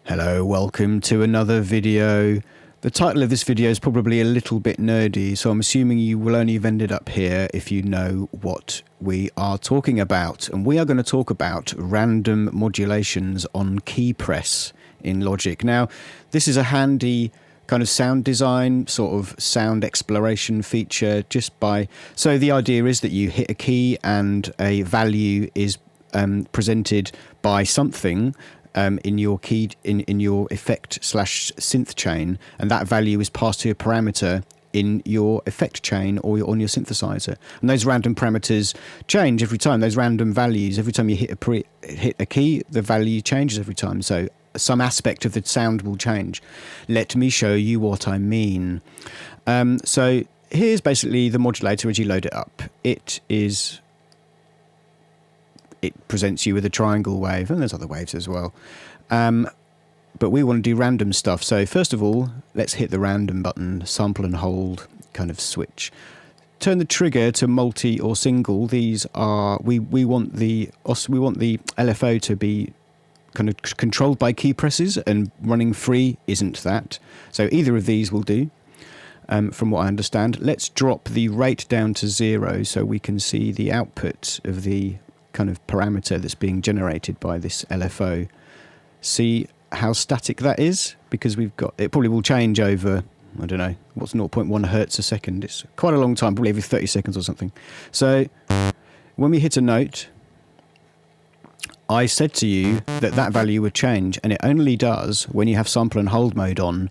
Hello, welcome to another video. The title of this video is probably a little bit nerdy, so I'm assuming you will only have ended up here if you know what we are talking about. And we are going to talk about random modulations on KeyPress in Logic. Now, this is a handy kind of sound design, sort of sound exploration feature so the idea is that you hit a key and a value is presented by something in your effect / synth chain, and that value is passed to a parameter in your effect chain or on your synthesizer. And those random parameters change every time. Those random values, every time you hit a key, the value changes every time. So some aspect of the sound will change. Let me show you what I mean. So here's basically the modulator as you load it up. It presents you with a triangle wave, and there's other waves as well. But we want to do random stuff. So first of all, let's hit the random button, sample and hold kind of switch. Turn the trigger to multi or single. These are we want the LFO to be kind of controlled by key presses, and running free isn't that. So either of these will do. From what I understand, let's drop the rate down to 0 so we can see the output of the kind of parameter that's being generated by this LFO. See how static that is, because it probably will change over, I don't know, what's 0.1 hertz a second. It's quite a long time, probably every 30 seconds or something. So when we hit a note, I said to you that value would change, and it only does when you have sample and hold mode on,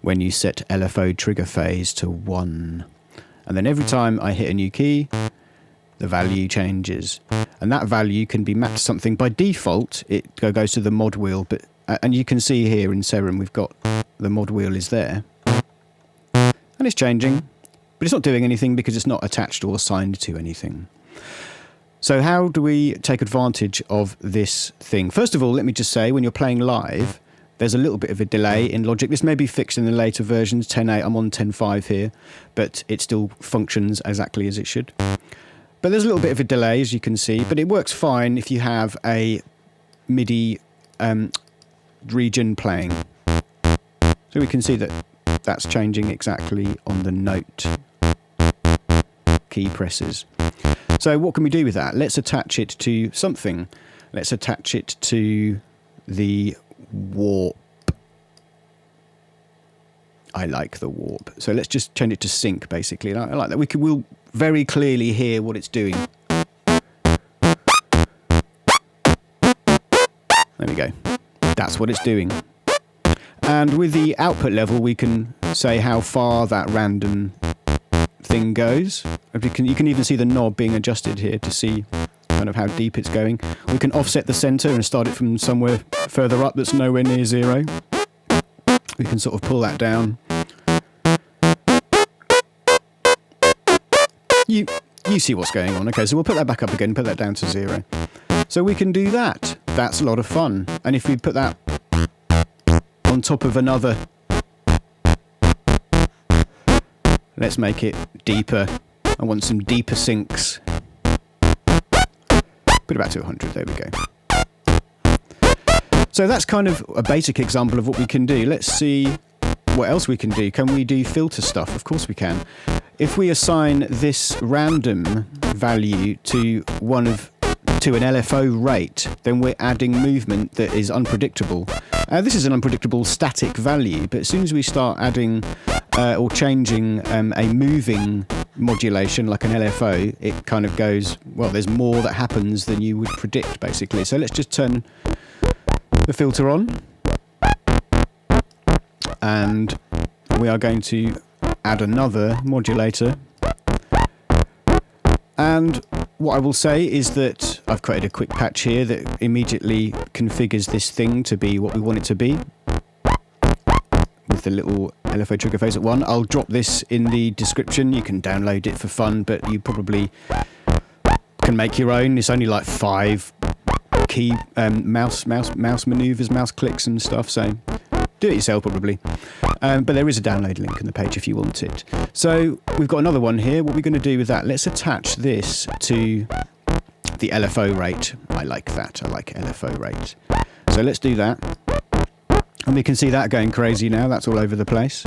when you set LFO trigger phase to 1. And then every time I hit a new key, the value changes, and that value can be mapped to something. By default, it goes to the mod wheel, and you can see here in Serum we've got the mod wheel is there, and it's changing, but it's not doing anything because it's not attached or assigned to anything. So how do we take advantage of this thing? First of all, let me just say, when you're playing live, there's a little bit of a delay in Logic. This may be fixed in the later versions, 10.8, I'm on 10.5 here, but it still functions exactly as it should. But there's a little bit of a delay, as you can see, but it works fine if you have a MIDI region playing. So we can see that that's changing exactly on the note key presses. So what can we do with that? Let's attach it to something. Let's attach it to the warp. I like the warp. So let's just change it to sync, basically. And I like that. We'll very clearly hear what it's doing. There we go. That's what it's doing. And with the output level, we can say how far that random thing goes. You can even see the knob being adjusted here to see kind of how deep it's going. We can offset the center and start it from somewhere further up that's nowhere near 0. We can sort of pull that down. You see what's going on. Okay, so we'll put that back up again, put that down to 0. So we can do that. That's a lot of fun. And if we put that on top of another, let's make it deeper. I want some deeper syncs. Put it back to 100, there we go. So that's kind of a basic example of what we can do. Let's see what else we can do. Can we do filter stuff? Of course we can. If we assign this random value to an LFO rate, then we're adding movement that is unpredictable. This is an unpredictable static value, but as soon as we start adding or changing a moving modulation like an LFO, it kind of goes, well, there's more that happens than you would predict, basically. So let's just turn the filter on, and we are going to add another modulator. And what I will say is that I've created a quick patch here that immediately configures this thing to be what we want it to be, with the little LFO trigger phase at 1. I'll drop this in the description. You can download it for fun, but you probably can make your own. It's only like 5 key mouse maneuvers, mouse clicks and stuff, so do it yourself probably. But there is a download link on the page if you want it. So we've got another one here. What we're going to do with that, let's attach this to the LFO rate. I like that. I like LFO rate. So let's do that. And we can see that going crazy now. That's all over the place.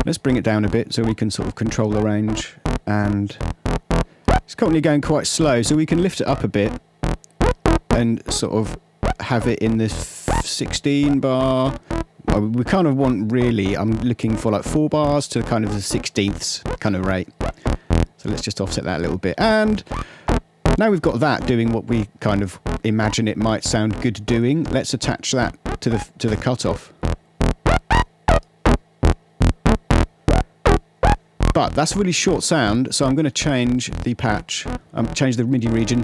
Let's bring it down a bit so we can sort of control the range. And it's currently going quite slow, so we can lift it up a bit and sort of have it in this 16 bar. We kind of want, really, I'm looking for like 4 bars to kind of the 16ths kind of rate. So let's just offset that a little bit. And now we've got that doing what we kind of imagine it might sound good doing. Let's attach that to the cutoff. But that's a really short sound, so I'm going to change the patch, change the MIDI region.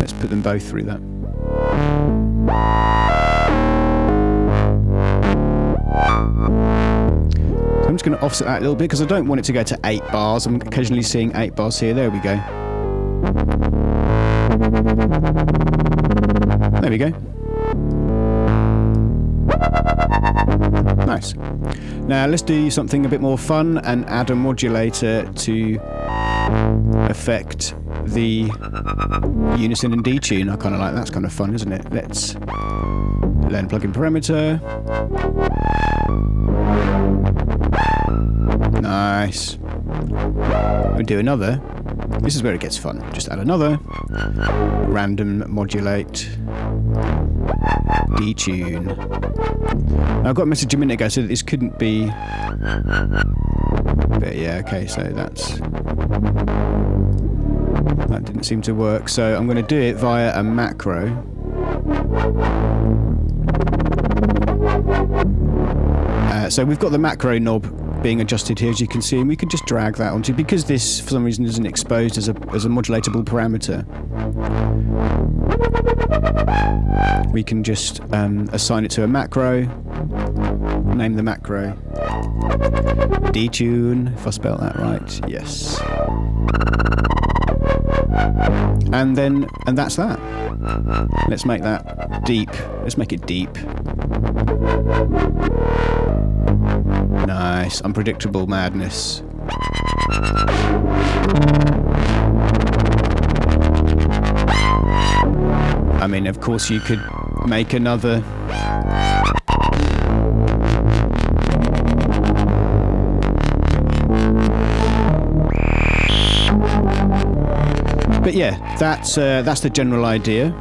Let's put them both through that. So I'm just going to offset that a little bit because I don't want it to go to 8 bars. I'm occasionally seeing 8 bars here. There we go. There we go. Nice. Now let's do something a bit more fun and add a modulator to affect the unison and detune. I kind of like that. That's kind of fun, isn't it? Let's learn plugin parameter. Nice. We'll do another. This is where it gets fun. Just add another. Random modulate. Detune. I got a message a minute ago so that this couldn't be. But yeah, okay, so that didn't seem to work. So I'm going to do it via a macro. So we've got the macro knob being adjusted here, as you can see, and we can just drag that onto, because this for some reason isn't exposed as a modulatable parameter. We can just assign it to a macro, name the macro detune, if I spelled that right, yes. And that's that. Let's make that deep. Let's make it deep. Nice, unpredictable madness. I mean, of course you could make another. But yeah, that's the general idea.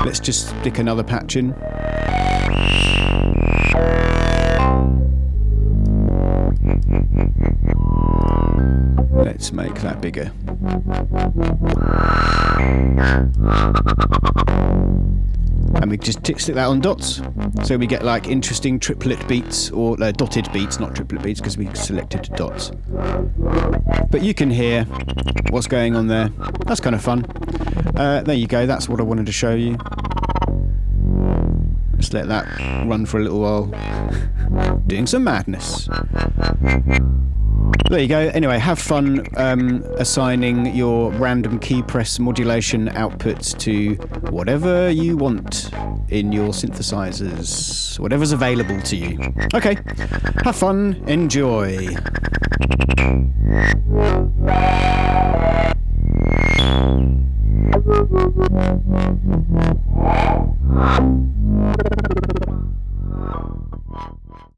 Let's just stick another patch in. Let's make that bigger. And we just stick that on dots, so we get like interesting triplet beats, or dotted beats, not triplet beats, because we selected dots. But you can hear what's going on there. That's kind of fun. There you go, that's what I wanted to show you. Let's let that run for a little while. Doing some madness. There you go. Anyway, have fun assigning your random KeyPress modulation outputs to whatever you want in your synthesizers, whatever's available to you. Okay, have fun, enjoy.